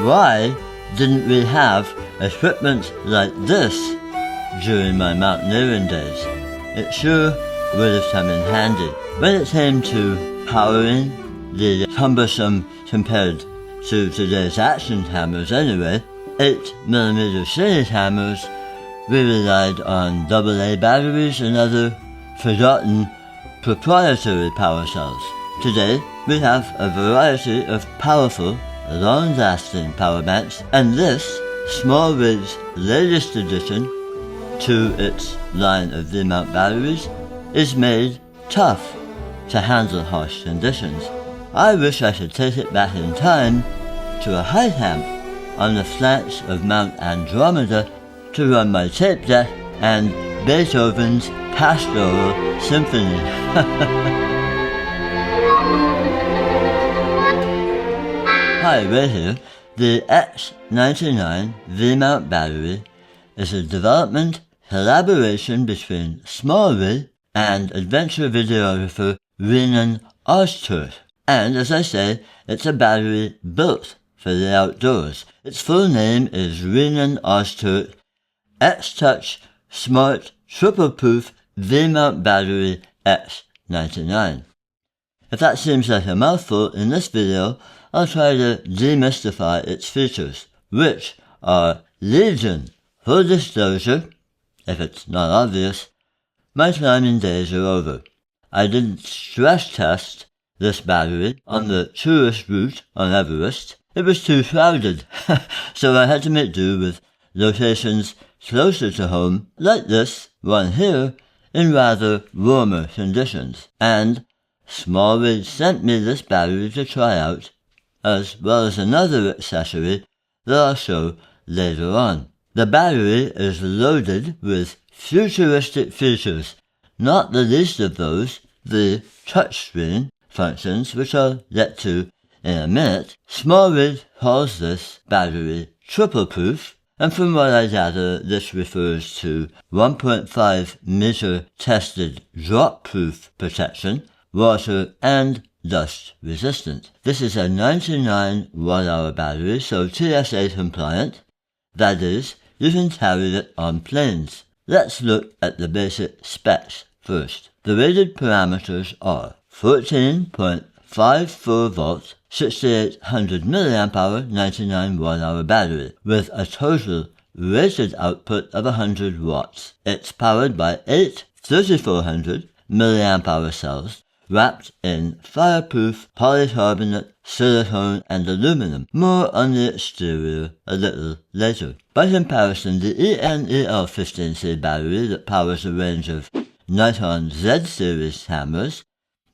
Why didn't we have equipment like this during my mountaineering days? It sure would have come in handy. When it came to powering the cumbersome, compared to today's action cameras anyway, 8mm cine cameras, we relied on AA batteries and other forgotten proprietary power cells. Today, we have a variety of powerful, long-lasting power banks, and this, SmallRig's latest addition to its line of V-mount batteries, is made tough to handle harsh conditions. I wish I could take it back in time to a high camp on the flanks of Mount Andromeda to run my tape deck and Beethoven's Pastoral Symphony. Hi, Ray here. The X99 V-mount battery is a development collaboration between SmallRig and adventure videographer Renan Ozturk. And as I say, it's a battery built for the outdoors. Its full name is Renan Ozturk X-Touch Smart Triple Proof V-mount battery X99. If that seems like a mouthful in this video, I'll try to demystify its features, which are legion. Full disclosure, if it's not obvious, my climbing days are over. I didn't stress test this battery on the tourist route on Everest. It was too crowded, so I had to make do with locations closer to home, like this one here, in rather warmer conditions. And SmallRig sent me this battery to try out, as well as another accessory that I'll show later on. The battery is loaded with futuristic features, not the least of those the touchscreen functions, which I'll get to in a minute. SmallRig calls this battery triple proof, and from what I gather, this refers to 1.5 meter tested drop proof protection, water and dust resistant. This is a 99 watt-hour battery, so TSA compliant. That is, you can carry it on planes. Let's look at the basic specs first. The rated parameters are 14.54 volts, 6800 mAh, 99 watt-hour battery, with a total rated output of 100 watts. It's powered by 8 3400 mAh cells, wrapped in fireproof polycarbonate, silicone and aluminum. More on the exterior a little later. By comparison, the ENEL15C battery that powers a range of Nikon Z-series cameras,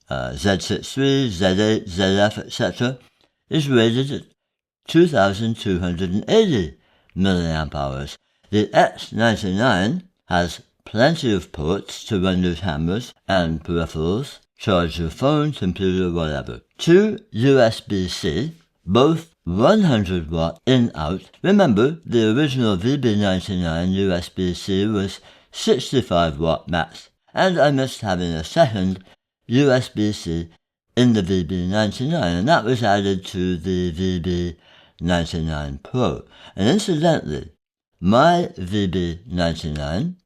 Z6 III, Z8, ZF, etc., is rated at 2280 mAh. The X99 has plenty of ports to run your cameras and peripherals, charge your phone, computer, whatever. 2 USB-C, both 100 watt in-out. Remember, the original VB99 USB-C was 65 watt max, and I missed having a second USB-C in the VB99, and that was added to the VB99 Pro. And incidentally, my VB99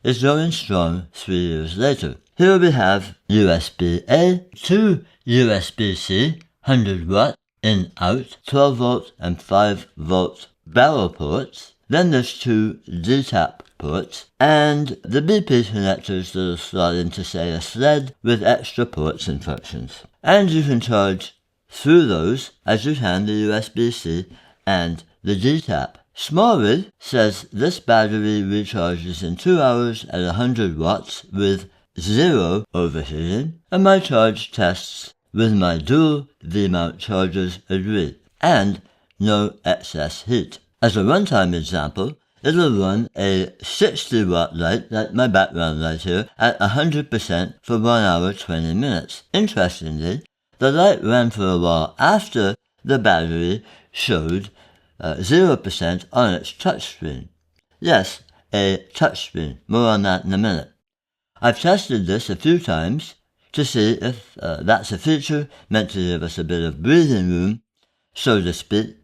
is going strong 3 years later. Here we have USB-A, 2 USB-C, 100 watt in-out, 12 volt and 5 volt barrel ports. Then there's 2 D-tap ports, and the BP connectors that are slot into, say, a sled with extra ports and functions. And you can charge through those as you can the USB-C and the D-tap. SmallRig says this battery recharges in 2 hours at 100 watts with 0 overheating, and my charge tests with my dual V-mount chargers agree, and no excess heat. As a runtime example, it'll run a 60 watt light, like my background light here, at 100% for 1 hour 20 minutes. Interestingly, the light ran for a while after the battery showed 0% on its touchscreen. Yes, a touchscreen. More on that in a minute. I've tested this a few times to see if that's a feature meant to give us a bit of breathing room, so to speak,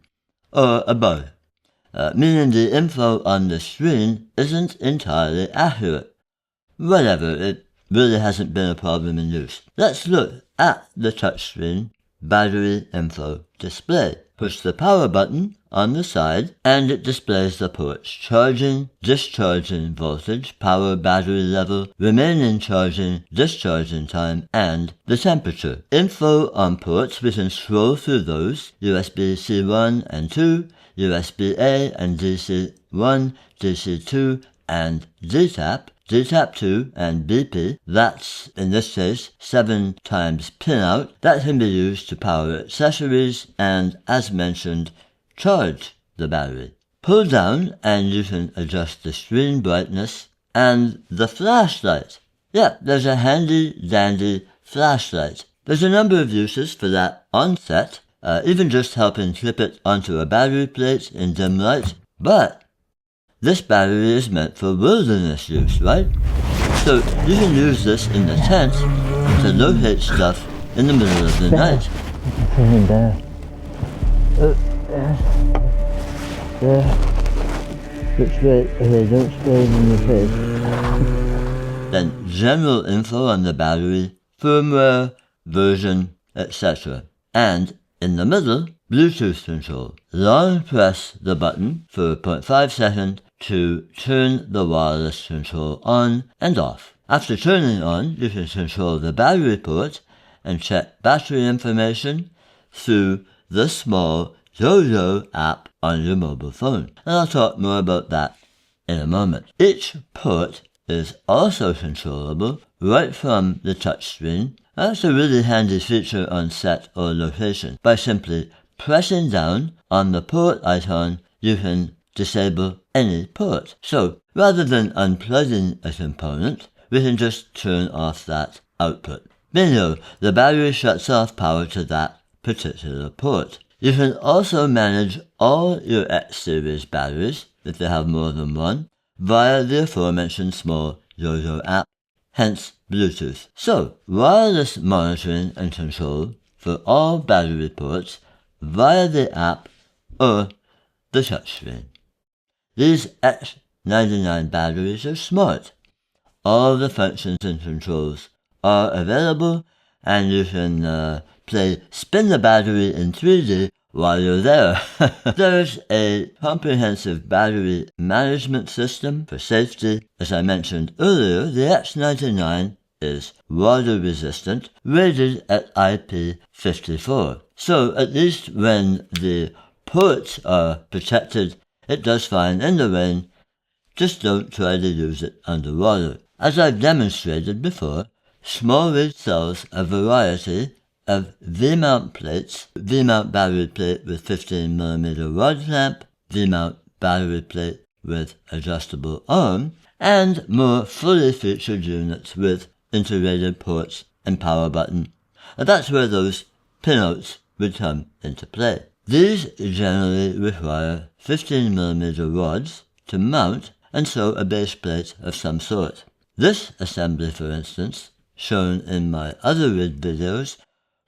or above, meaning the info on the screen isn't entirely accurate. Whatever, it really hasn't been a problem in use. Let's look at the touchscreen battery info display. Push the power button on the side and it displays the port's charging, discharging voltage, power battery level, remaining charging, discharging time, and the temperature. Info on ports, we can scroll through those: USB-C 1 and 2, USB-A and DC-1, DC-2, and DTAP, DTAP2 and BP, that's, in this case, 7 times pinout, that can be used to power accessories and, as mentioned, charge the battery. Pull down and you can adjust the screen brightness and the flashlight. Yeah, there's a handy dandy flashlight. There's a number of uses for that on set, even just helping clip it onto a battery plate in dim light, but this battery is meant for wilderness use, right? So you can use this in the tent to locate stuff in the middle of the night. There. There. Which way? Okay, don't spray it in your face. Then general info on the battery, firmware, version, etc. And in the middle, Bluetooth control. Long press the button for 0.5 seconds to turn the wireless control on and off. After turning on, you can control the battery port and check battery information through the small Yo-Yo app on your mobile phone. And I'll talk more about that in a moment. Each port is also controllable right from the touchscreen. That's a really handy feature on set or location. By simply pressing down on the port icon, you can disable any port. So, rather than unplugging a component, we can just turn off that output. Bingo, the battery shuts off power to that particular port. You can also manage all your X-series batteries, if they have more than one, via the aforementioned small Yo-Yo app, hence Bluetooth. So, wireless monitoring and control for all battery ports via the app or the touchscreen. These X99 batteries are smart. All the functions and controls are available, and you can play spin the battery in 3D while you're there. There's a comprehensive battery management system for safety. As I mentioned earlier, the X99 is water resistant, rated at IP54. So at least when the ports are protected, it does fine in the rain. Just don't try to use it underwater. As I've demonstrated before, SmallRig sells a variety of V-mount plates, V-mount battery plate with 15mm rod clamp, V-mount battery plate with adjustable arm, and more fully featured units with integrated ports and power button. And that's where those pinouts would come into play. These generally require 15mm rods to mount, and so a base plate of some sort. This assembly, for instance, shown in my other rig videos,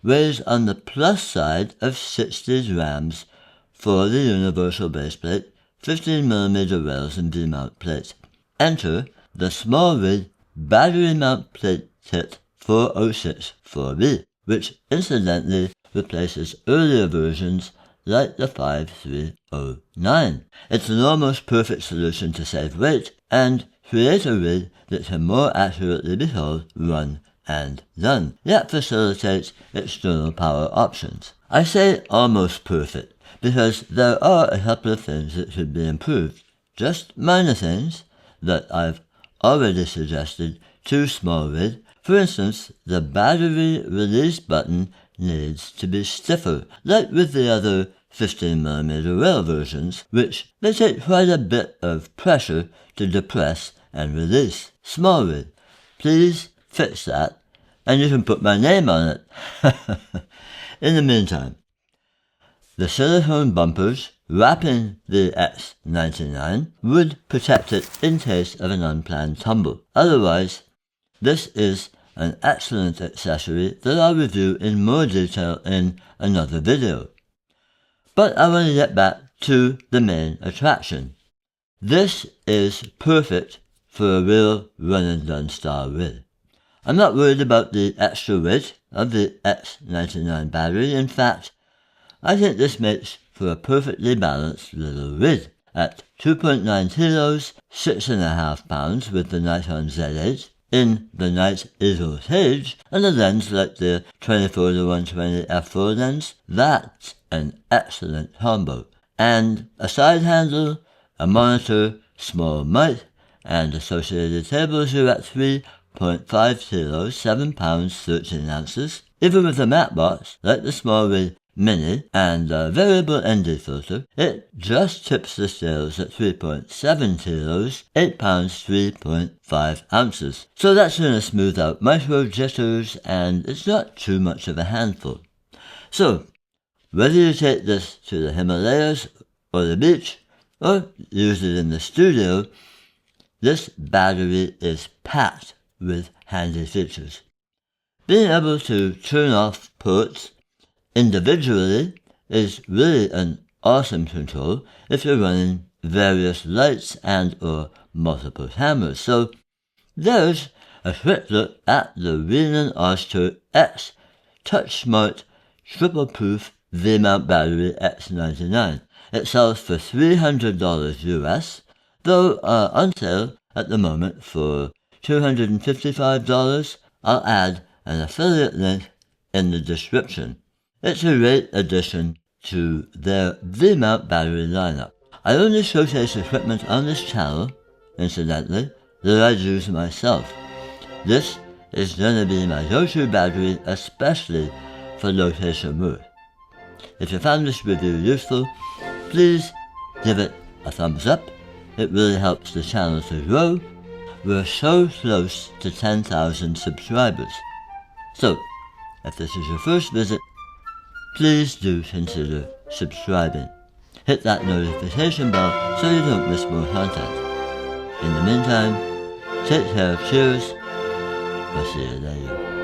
weighs on the plus side of 60 grams for the universal base plate, 15mm rails and V-mount plate. Enter the SmallRig battery mount plate kit 406 4B, which incidentally replaces earlier versions like the 5309. It's an almost perfect solution to save weight and create a rig that can more accurately be called run and done, yet facilitates external power options. I say almost perfect because there are a couple of things that could be improved, just minor things that I've already suggested to SmallRig. For instance, the battery release button needs to be stiffer, like with the other 15mm rail versions, which they take quite a bit of pressure to depress and release. SmallRig, please fix that, and you can put my name on it. In the meantime, the silicone bumpers wrapping the X99 would protect it in case of an unplanned tumble. Otherwise, this is an excellent accessory that I'll review in more detail in another video. But I want to get back to the main attraction. This is perfect for a real run-and-done style rig. I'm not worried about the extra weight of the X99 battery. In fact, I think this makes for a perfectly balanced little rig. At 2.9 kilos, 6.5 pounds with the Nikon Z8 in the night ISO cage and a lens like the 24-120 f4 lens, that's an excellent combo. And a side handle, a monitor, small mic, and associated cables are at 3.5 kilos, 7 pounds, 13 ounces. Even with a matte box, like the SmallRig Mini and a variable ND filter, it just tips the scales at 3.7 kilos, 8 pounds, 3.5 ounces. So that's going to smooth out micro jitters and it's not too much of a handful. So, whether you take this to the Himalayas or the beach, or use it in the studio, this battery is packed with handy features. Being able to turn off ports individually is really an awesome control if you're running various lights and or multiple cameras. So there's a quick look at the Renan Ozturk X Touch Smart Triple Proof V-mount battery X99. It sells for $300 US, though on sale at the moment for $255. I'll add an affiliate link in the description. It's a great addition to their V-mount battery lineup. I only showcase equipment on this channel, incidentally, that I use myself. This is going to be my go-to battery, especially for location work. If you found this review useful, please give it a thumbs up. It really helps the channel to grow. We're so close to 10,000 subscribers. So, if this is your first visit, please do consider subscribing. Hit that notification bell so you don't miss more content. In the meantime, take care, cheers, we'll see you later.